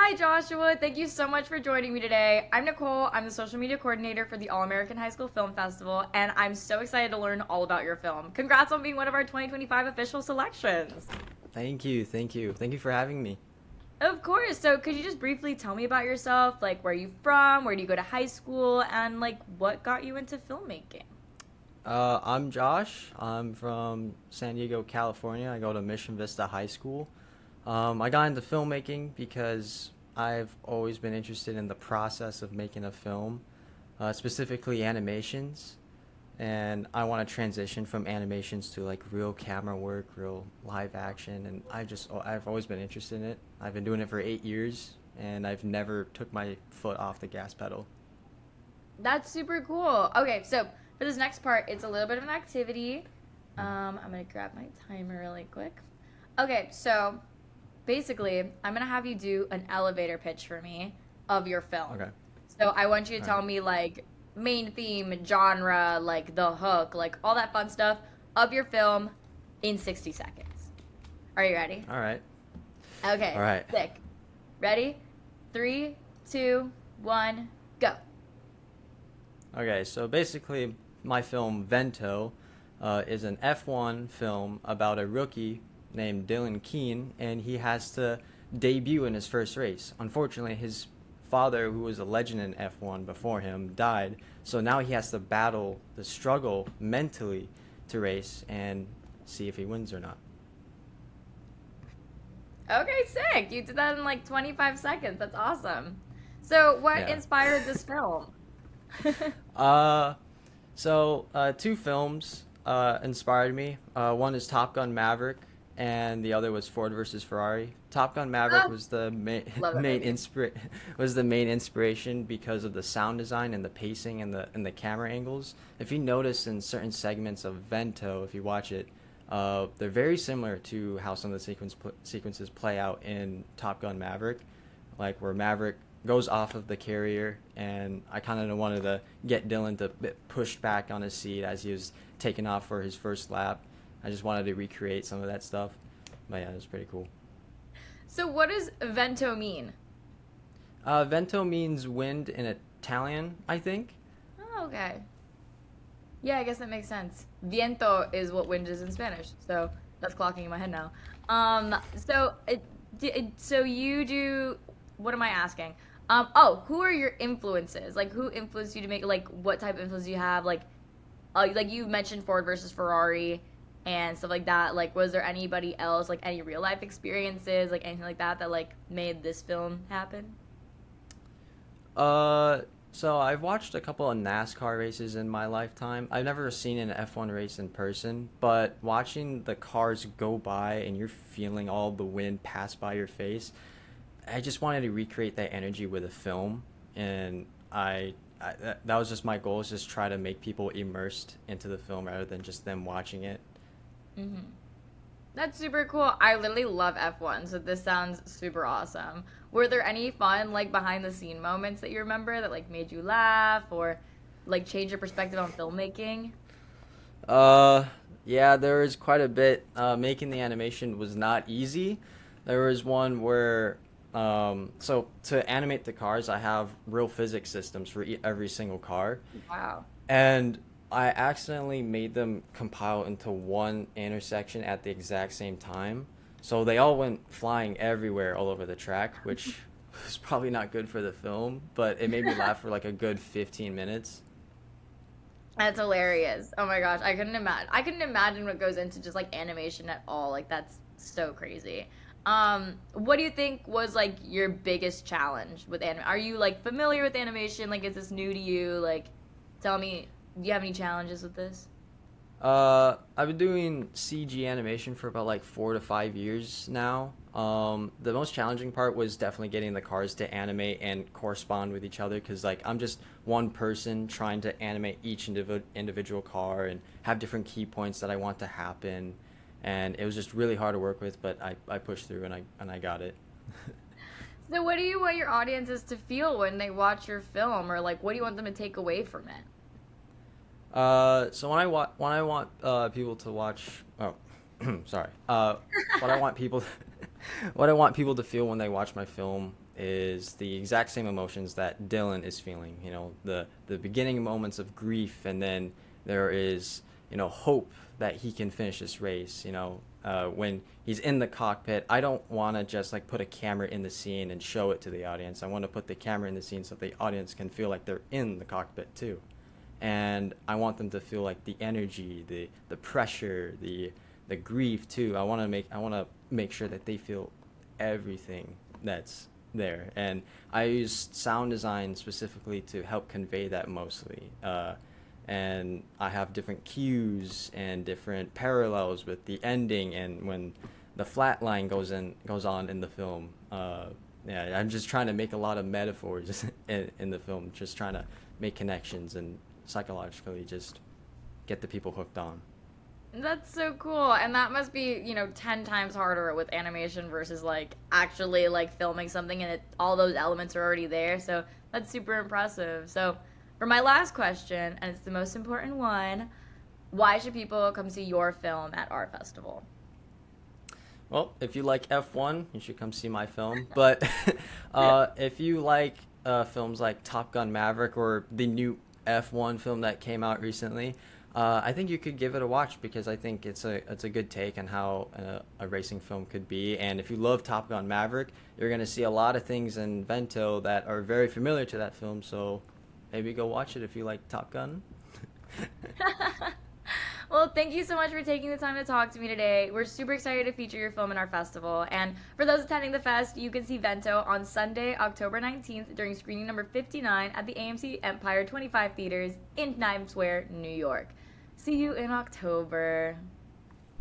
Hi, Joshua. Thank you so much for joining me today. I'm Nicole. I'm the social media coordinator for the All American High School Film Festival, and I'm so excited to learn all about your film. Congrats on being one of our 2025 official selections. Thank you for having me. Of course. So, could you just briefly tell me about yourself? Like, where are you from? Where do you go to high school? And, like, what got you into filmmaking? I'm Josh. I'm from San Diego, California. I go to Mission Vista High School. I got into filmmaking because I've always been interested in the process of making a film, specifically animations. And I want to transition from animations to like real camera work, real live action. And I've always been interested in it. I've been doing it for 8 years, and I've never took my foot off the gas pedal. That's super cool. Okay, so for this next part, it's a little bit of an activity. I'm gonna grab my timer really quick. Okay, so basically, I'm gonna have you do an elevator pitch for me of your film. Okay. So I want you to All tell right. me like main theme, genre, like the hook, like all that fun stuff of your film in 60 seconds. Are you ready? All right. All Okay, right. sick. Ready? Three, two, one, go. Okay, so basically, my film Vento is an F1 film about a rookie named Dylan Keene, and he has to debut in his first race. Unfortunately, his father, who was a legend in F1 before him, died, so now he has to battle the struggle mentally to race and see if he wins or not. Okay, sick. You did that in like 25 seconds. That's awesome. So, what Yeah. inspired this film? Uh, Two films inspired me. One is Top Gun Maverick, and the other was Ford versus Ferrari. Top Gun Maverick Oh, was the love that main movie. inspira- was the main inspiration because of the sound design and the pacing and the camera angles. If you notice in certain segments of Vento, if you watch it, they're very similar to how some of the sequences play out in Top Gun Maverick, like where Maverick goes off of the carrier, and I kind of wanted to get Dylan to be pushed back on his seat as he was taking off for his first lap. I just wanted to recreate some of that stuff, but yeah, it was pretty cool. So, what does vento mean? Vento means wind in Italian, I think. Oh, okay. Yeah, I guess that makes sense. Viento is what wind is in Spanish, so that's clocking in my head now. So you do. What am I asking? Who are your influences? Like, who influenced you to make? Like, what type of influence do you have? Like you mentioned Ford versus Ferrari and stuff like that. Like, was there anybody else? Like, any real life experiences? Like anything like that that like made this film happen? Uh, so I've watched a couple of NASCAR races in my lifetime. I've never seen an F1 race in person, but watching the cars go by and you're feeling all the wind pass by your face, I just wanted to recreate that energy with a film, and that was just my goal, is just try to make people immersed into the film rather than just them watching it. Mm-hmm. That's super cool. I literally love F1, so this sounds super awesome. Were there any fun, like, behind the scene moments that you remember that, like, made you laugh or, like, change your perspective on filmmaking? Uh, yeah, there was quite a bit. Making the animation was not easy. There was one where, so to animate the cars, I have real physics systems for every single car, Wow. and I accidentally made them compile into one intersection at the exact same time. So they all went flying everywhere all over the track, which was probably not good for the film, but it made me laugh for like a good 15 minutes. That's hilarious. Oh my gosh, I couldn't imagine. I couldn't imagine what goes into just, like, animation at all. Like, that's so crazy. What do you think was, like, your biggest challenge with anime? Are you, like, familiar with animation? Like, is this new to you? Like, tell me, do you have any challenges with this? I've been doing CG animation for about like 4 to 5 years now. The most challenging part was definitely getting the cars to animate and correspond with each other, because like I'm just one person trying to animate each individual car and have different key points that I want to happen, and it was just really hard to work with, but I pushed through, and I got it. So, what do you want your audiences to feel when they watch your film, or like, what do you want them to take away from it? So when I want people to watch, oh, sorry. What I want people what I want people to feel when they watch my film is the exact same emotions that Dylan is feeling. You know, the beginning moments of grief, and then there is, you know, hope that he can finish this race. You know, when he's in the cockpit, I don't want to just like put a camera in the scene and show it to the audience. I want to put the camera in the scene so the audience can feel like they're in the cockpit too, and I want them to feel like the energy, the pressure, the grief too. I want to make sure that they feel everything that's there. And I use sound design specifically to help convey that mostly. And I have different cues and different parallels with the ending and when the flat line goes on in the film. Yeah, I'm just trying to make a lot of metaphors in the film, just trying to make connections and psychologically just get the people hooked on. That's so cool. And that must be, 10 times harder with animation versus like actually like filming something and all those elements are already there. So that's super impressive. So for my last question, and it's the most important one, why should people come see your film at our festival? Well, if you like F1, you should come see my film. But if you like films like Top Gun Maverick or the new F1 film that came out recently, I think you could give it a watch because I think it's a good take on how a racing film could be. And if you love Top Gun Maverick, you're gonna see a lot of things in VENTO that are very familiar to that film. So maybe go watch it if you like Top Gun. Well, thank you so much for taking the time to talk to me today. We're super excited to feature your film in our festival. And for those attending the fest, you can see VENTO on Sunday, October 19th during screening number 59 at the AMC Empire 25 Theaters in Times Square, New York. See you in October.